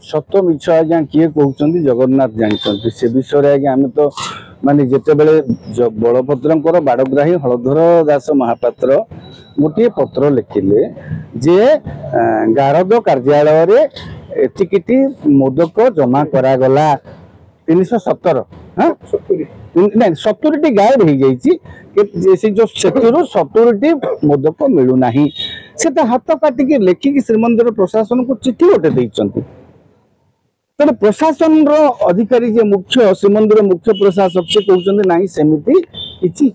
सत मिछ आज्ञा किए कहते जगन्नाथ जानते से विषय आज्ञा आम तो माने जिते बड़े बलभद्र बाड़ग्राही हलधर दास महापात्र गोटे पत्र लिखिले जे गारद कार्यालय एतिकी मोदक जमा करागला 317 हाँ 70 गायब हो जाइए जो 70 मोदक मिलूना से हाथ काटिक लेखिकी श्रीमंदिर प्रशासन को चिठी गोटे देते तेरे प्रशासन अधिकारी जे मुख्य श्रीमंदिर मुख्य प्रशासक से कहते ना सेमती किसी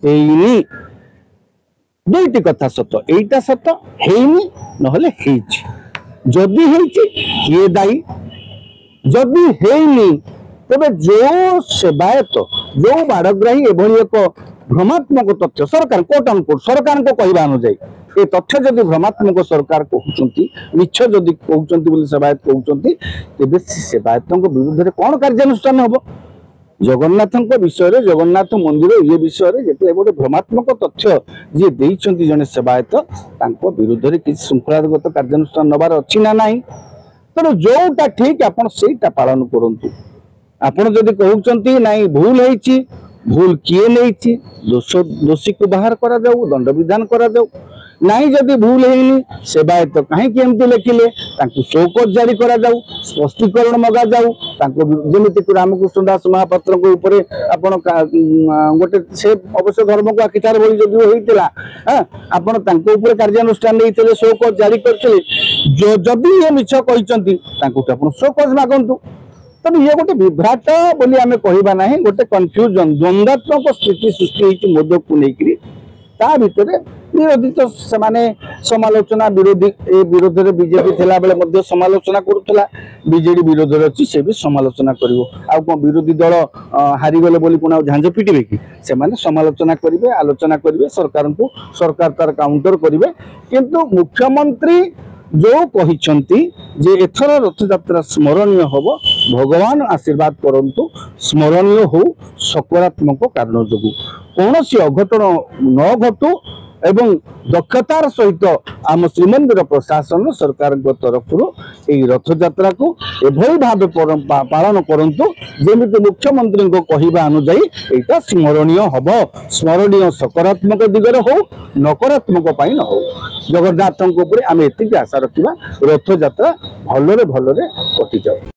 दुईटी कथा सत एटा सत हेनी नहले जदि किए दायी जदि हेनी तेरे जो सेवायत जो बाड़ग्राही एभली एक भ्रमात्मक तथ्य सरकार कोट अनकोट सरकार को कहवा अनुजाई ये तथ्य जदि भ्रमात्मक सरकार कहते मिछ जदि कहते सेवायत कहते तेज सेवायत विरुद्ध में कौन कार्यानुष्ठान हम जगन्नाथ विषय जगन्नाथ मंदिर ये विषय जो गोटे भ्रमात्मक तथ्य जी देते जड़े सेवायत विरुद्ध में किसी श्रृंखलागत कार्यानुष्ठान नबार अच्छी ना ना तेणु जोटा ठीक आप पालन करूँ आपण जदि कहते ना भूल है भूल किए नहीं दोषी को बाहर करा जाऊ दंड विधान करा जाऊ नहीं जदि भूल है सेवायत कहीं लिखिले शोकत जारी करा जाऊ स्पष्टीकरण मगा जाऊ जमीक रामकृष्ण दास महापात्र आपण गोटे से अवश्य धर्म को आखिचार भली जदि होता आपण कार्यानुष्ठान नहीं शोकत जारी करते जदि ये मिछ कहते शोकत मागंतु तब ये गोटे विभ्राट बोली आमे कहबा नाही गोटे कन्फ्यूजन द्वंद्वात्मक स्थिति सृष्टि होती मोदक को लेकरी ता भितर विरोधी तो सेमाने समालोचना विरोधी ए विरोध रे बीजेपी थिला बेले मध्ये समालोचना करूथला बीजेडी विरोध रे अछि से भी समालोचना करिवो आ को विरोधी दल हारि गले बोली पुना झांझ पिटिबे कि सेमाने समालोचना करिवे आलोचना करिवे सरकार तार काउंटर करिवे किंतु मुख्यमंत्री जो कहिछंती जे एथर रथयात्रा स्मरणीय होब भगवान आशीर्वाद करंतु स्मरणीय हो सकारात्मक कारण जो कौन अघटन न घटू एवं दक्षतार सहित आम श्रीमंदिर प्रशासन सरकार तरफ रथयात्रा को एभली भाव पालन करंतु जेमिति मुख्यमंत्री को कहवा अनुजाई एटा स्मरणीय हम स्मरणीय सकारात्मक दिगरे हो नकारात्मक न हो जगन्नाथ आम एति आशा रखा रथयात्रा भलरे भलरे कटि जाओ।